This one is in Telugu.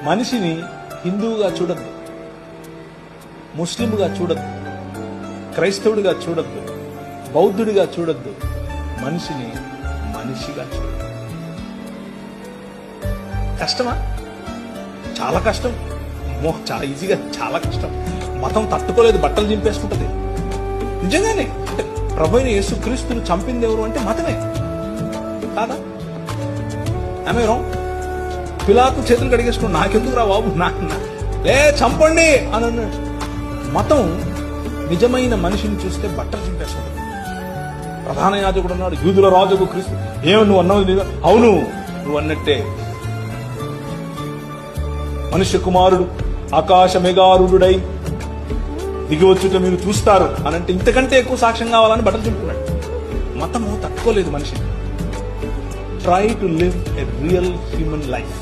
మనిషిని హిందువుగా చూడద్దు, ముస్లింగా చూడద్దు, క్రైస్తవుడిగా చూడద్దు, బౌద్ధుడిగా చూడద్దు. మనిషిని మనిషిగా చూడద్దు. కష్టమా? చాలా కష్టం. చాలా ఈజీగా, చాలా కష్టం. మతం తట్టుకోలేదు, బట్టలు చింపేసుకుంటది. నిజంగానే అంటే ప్రభువైన యేసుక్రీస్తును చంపింది ఎవరు అంటే మతమే కాదా? ఆమె రాంగ్. పిలాతు చేతులు కడిగేసుకుని నాకెందుకు రా బాబు, లే చంపండి అని అన్నాడు. మతం నిజమైన మనిషిని చూస్తే బట్టలు చింపేసుకుంటుంది. ప్రధాన యాజకుడు అన్నాడు, యూదుల రాజుకు క్రీస్తు. ఏమో నువ్వు అన్నావు లేదా? అవును, నువ్వు అన్నట్టే. మనుష్య కుమారుడు ఆకాశ మేఘారుడై దిగివచ్చుట మీరు చూస్తారు అనంటే ఇంతకంటే ఎక్కువ సాక్ష్యం కావాలని బట్టలు చింపుకున్నాడు. మతము తట్టుకోలేదు మనిషిని. Try to live a real human life.